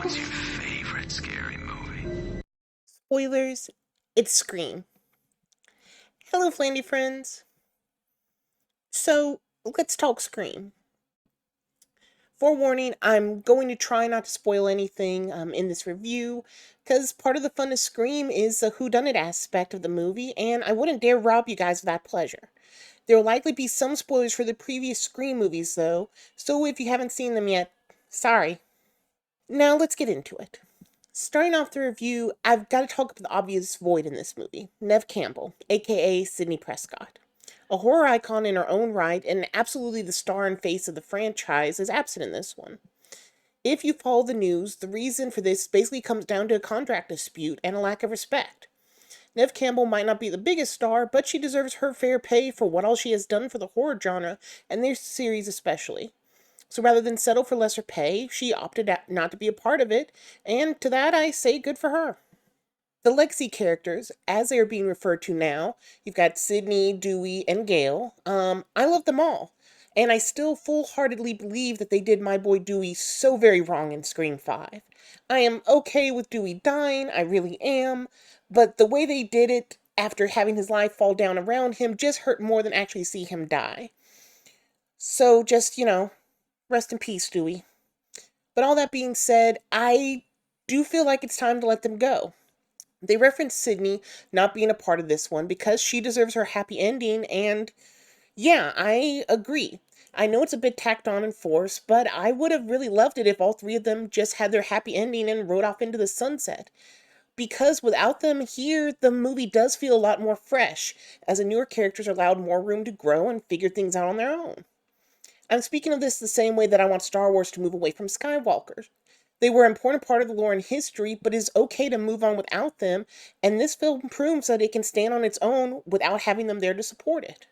What's your favorite scary movie? Spoilers, it's Scream. Hello, Flandy friends. So, let's talk Scream. Forewarning, I'm going to try not to spoil anything in this review, because part of the fun of Scream is the whodunit aspect of the movie, and I wouldn't dare rob you guys of that pleasure. There will likely be some spoilers for the previous Scream movies, though, so if you haven't seen them yet, sorry. Now, let's get into it. Starting off the review, I've got to talk about the obvious void in this movie. Neve Campbell, aka Sidney Prescott. A horror icon in her own right and absolutely the star and face of the franchise is absent in this one. If you follow the news, the reason for this basically comes down to a contract dispute and a lack of respect. Neve Campbell might not be the biggest star, but she deserves her fair pay for what all she has done for the horror genre, and this series especially. So rather than settle for lesser pay, she opted out not to be a part of it, and to that I say good for her. The legacy characters, as they are being referred to now, you've got Sydney, Dewey, and Gail. I love them all. And I still full heartedly believe that they did my boy Dewey so very wrong in Scream 5. I am okay with Dewey dying, I really am, but the way they did it after having his life fall down around him just hurt more than actually see him die. So just, rest in peace, Dewey. But all that being said, I do feel like it's time to let them go. They reference Sydney not being a part of this one because she deserves her happy ending, and yeah, I agree. I know it's a bit tacked on and forced, but I would have really loved it if all three of them just had their happy ending and rode off into the sunset. Because without them here, the movie does feel a lot more fresh, as the newer characters are allowed more room to grow and figure things out on their own. I'm speaking of this the same way that I want Star Wars to move away from Skywalkers. They were an important part of the lore and history, but it's okay to move on without them, and this film proves that it can stand on its own without having them there to support it.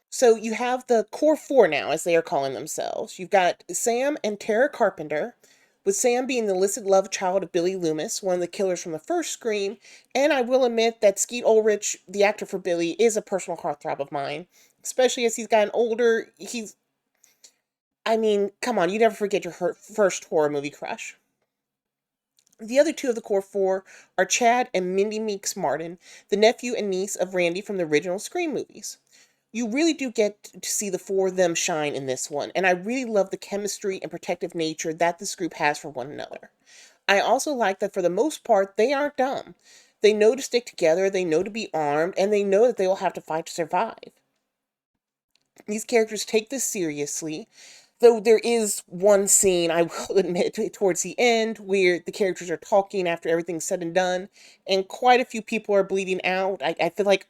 So you have the core four now, as they are calling themselves. You've got Sam and Tara Carpenter, with Sam being the illicit love child of Billy Loomis, one of the killers from the first Scream, and I will admit that Skeet Ulrich, the actor for Billy, is a personal heartthrob of mine, especially as he's gotten older. Come on, you never forget your first horror movie crush. The other two of the core four are Chad and Mindy Meeks Martin, the nephew and niece of Randy from the original Scream movies. You really do get to see the four of them shine in this one, and I really love the chemistry and protective nature that this group has for one another. I also like that for the most part, they aren't dumb. They know to stick together, they know to be armed, and they know that they will have to fight to survive. These characters take this seriously, though there is one scene, I will admit, towards the end where the characters are talking after everything's said and done, and quite a few people are bleeding out. I feel like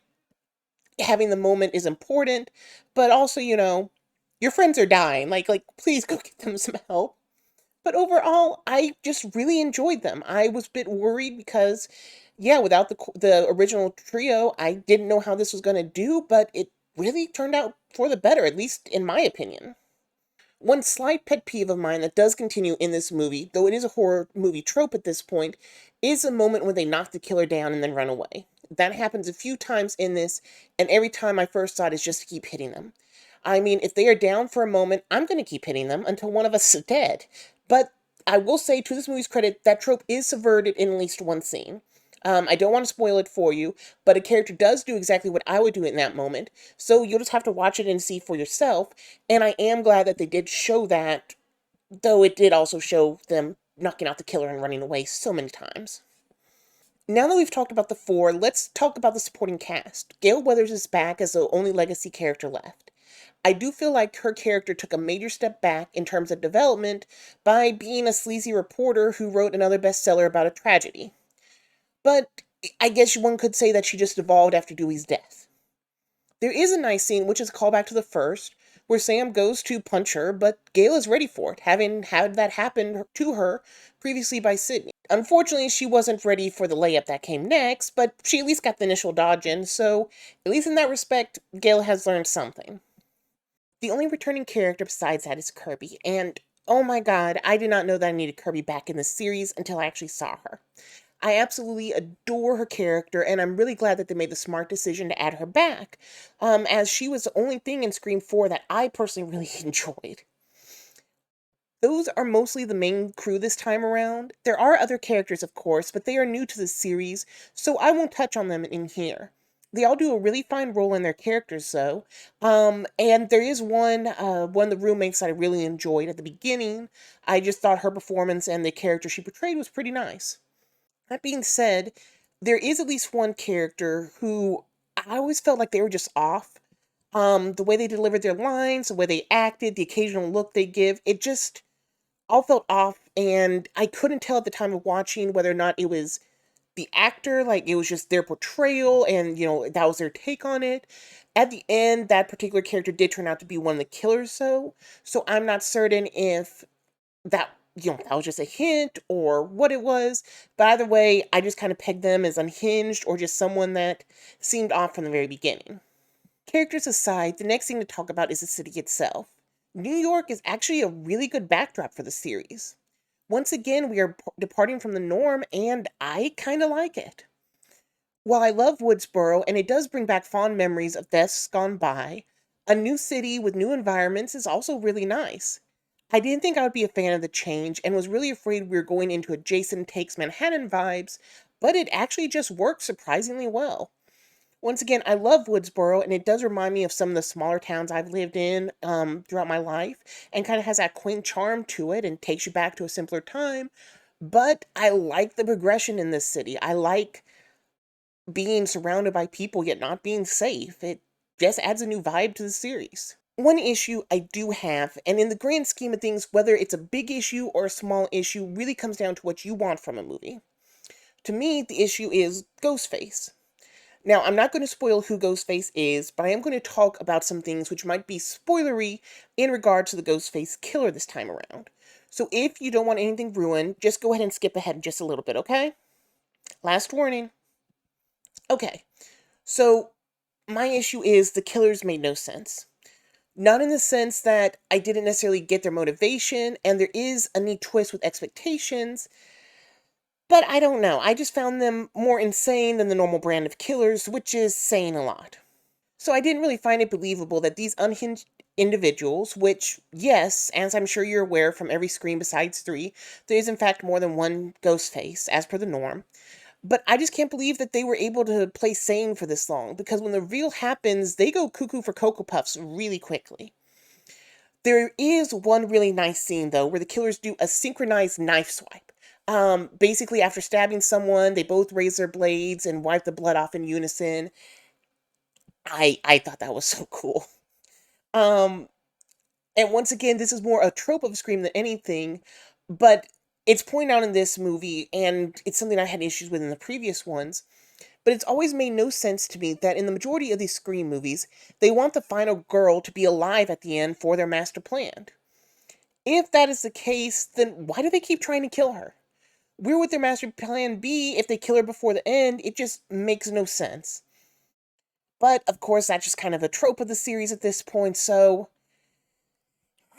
having the moment is important, but also, your friends are dying. Like, please go get them some help. But overall, I just really enjoyed them. I was a bit worried because, yeah, without the original trio, I didn't know how this was going to do, but it really turned out for the better, at least in my opinion. One slight pet peeve of mine that does continue in this movie, though it is a horror movie trope at this point, is the moment when they knock the killer down and then run away. That happens a few times in this, and every time my first thought is just to keep hitting them. I mean, if they are down for a moment, I'm going to keep hitting them until one of us is dead. But I will say, to this movie's credit, that trope is subverted in at least one scene. I don't want to spoil it for you, but a character does do exactly what I would do in that moment, so you'll just have to watch it and see for yourself. And I am glad that they did show that, though it did also show them knocking out the killer and running away so many times. Now that we've talked about the four, let's talk about the supporting cast. Gail Weathers is back as the only legacy character left. I do feel like her character took a major step back in terms of development by being a sleazy reporter who wrote another bestseller about a tragedy. But I guess one could say that she just evolved after Dewey's death. There is a nice scene, which is a callback to the first, where Sam goes to punch her, but Gail is ready for it, having had that happen to her previously by Sydney. Unfortunately, she wasn't ready for the layup that came next, but she at least got the initial dodge in, so at least in that respect, Gail has learned something. The only returning character besides that is Kirby, and oh my god, I did not know that I needed Kirby back in the series until I actually saw her. I absolutely adore her character, and I'm really glad that they made the smart decision to add her back, as she was the only thing in Scream 4 that I personally really enjoyed. Those are mostly the main crew this time around. There are other characters, of course, but they are new to the series, so I won't touch on them in here. They all do a really fine role in their characters, though. And there is one of the roommates that I really enjoyed at the beginning. I just thought her performance and the character she portrayed was pretty nice. That being said, there is at least one character who I always felt like they were just off. The way they delivered their lines, the way they acted, the occasional look they give, it just all felt off, and I couldn't tell at the time of watching whether or not it was the actor, like it was just their portrayal, and that was their take on it. At the end, that particular character did turn out to be one of the killers, so I'm not certain if that that was just a hint or what it was. But either way, I just kind of pegged them as unhinged or just someone that seemed off from the very beginning. Characters aside, the next thing to talk about is the city itself. New York is actually a really good backdrop for the series. Once again, we are departing from the norm, and I kind of like it. While I love Woodsboro, and it does bring back fond memories of deaths gone by, a new city with new environments is also really nice. I didn't think I would be a fan of the change, and was really afraid we were going into a Jason Takes Manhattan vibes, but it actually just worked surprisingly well. Once again, I love Woodsboro, and it does remind me of some of the smaller towns I've lived in throughout my life, and kind of has that quaint charm to it and takes you back to a simpler time. But I like the progression in this city. I like being surrounded by people yet not being safe. It just adds a new vibe to the series. One issue I do have, and in the grand scheme of things, whether it's a big issue or a small issue, really comes down to what you want from a movie. To me, the issue is Ghostface. Now, I'm not going to spoil who Ghostface is, but I am going to talk about some things which might be spoilery in regard to the Ghostface killer this time around. So if you don't want anything ruined, just go ahead and skip ahead just a little bit, okay? Last warning. Okay, so my issue is the killers made no sense. Not in the sense that I didn't necessarily get their motivation, and there is a neat twist with expectations, but I don't know. I just found them more insane than the normal brand of killers, which is saying a lot. So I didn't really find it believable that these unhinged individuals, which, yes, as I'm sure you're aware from every Scream besides 3, there is in fact more than one Ghostface, as per the norm. But I just can't believe that they were able to play sane for this long, because when the reveal happens, they go cuckoo for Cocoa Puffs really quickly. There is one really nice scene, though, where the killers do a synchronized knife swipe. Basically, after stabbing someone, they both raise their blades and wipe the blood off in unison. I thought that was so cool. Um, and once again, this is more a trope of Scream than anything, but it's pointed out in this movie, and it's something I had issues with in the previous ones. But it's always made no sense to me that in the majority of these Scream movies, they want the final girl to be alive at the end for their master plan. If that is the case, then why do they keep trying to kill her? Where would their master plan be if they kill her before the end? It just makes no sense. But of course, that's just kind of a trope of the series at this point, so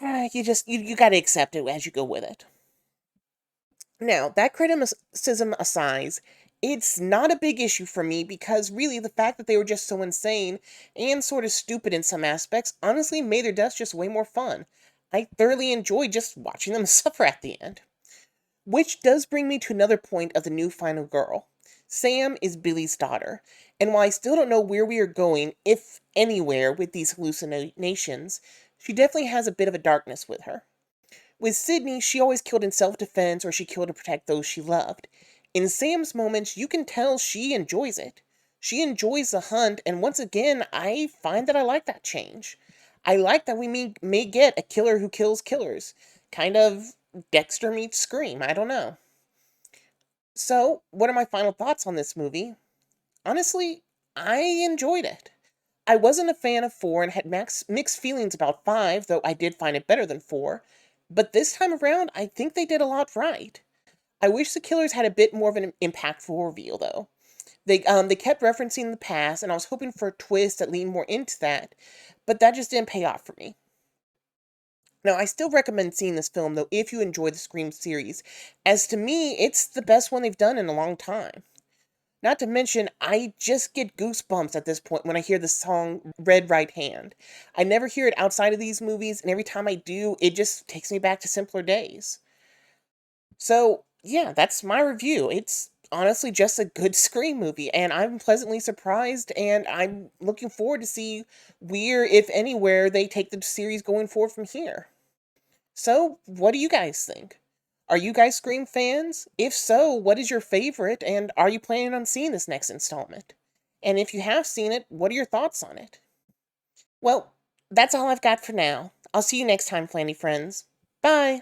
you got to accept it as you go with it. Now, that criticism aside, it's not a big issue for me because really the fact that they were just so insane and sort of stupid in some aspects honestly made their deaths just way more fun. I thoroughly enjoyed just watching them suffer at the end. Which does bring me to another point of the new final girl. Sam is Billy's daughter, and while I still don't know where we are going, if anywhere, with these hallucinations, she definitely has a bit of a darkness with her. With Sydney, she always killed in self-defense or she killed to protect those she loved. In Sam's moments, you can tell she enjoys it. She enjoys the hunt, and once again, I find that I like that change. I like that we may get a killer who kills killers. Kind of Dexter meets Scream, I don't know. So, what are my final thoughts on this movie? Honestly, I enjoyed it. I wasn't a fan of 4 and had mixed feelings about 5, though I did find it better than 4. But this time around, I think they did a lot right. I wish the killers had a bit more of an impactful reveal, though. They kept referencing the past, and I was hoping for a twist that leaned more into that, but that just didn't pay off for me. Now, I still recommend seeing this film, though, if you enjoy the Scream series, as to me, it's the best one they've done in a long time. Not to mention, I just get goosebumps at this point when I hear the song Red Right Hand. I never hear it outside of these movies, and every time I do, it just takes me back to simpler days. So, yeah, that's my review. It's honestly just a good Scream movie, and I'm pleasantly surprised, and I'm looking forward to see where, if anywhere, they take the series going forward from here. So, what do you guys think? Are you guys Scream fans? If so, what is your favorite, and are you planning on seeing this next installment? And if you have seen it, what are your thoughts on it? Well, that's all I've got for now. I'll see you next time, Flanny friends. Bye!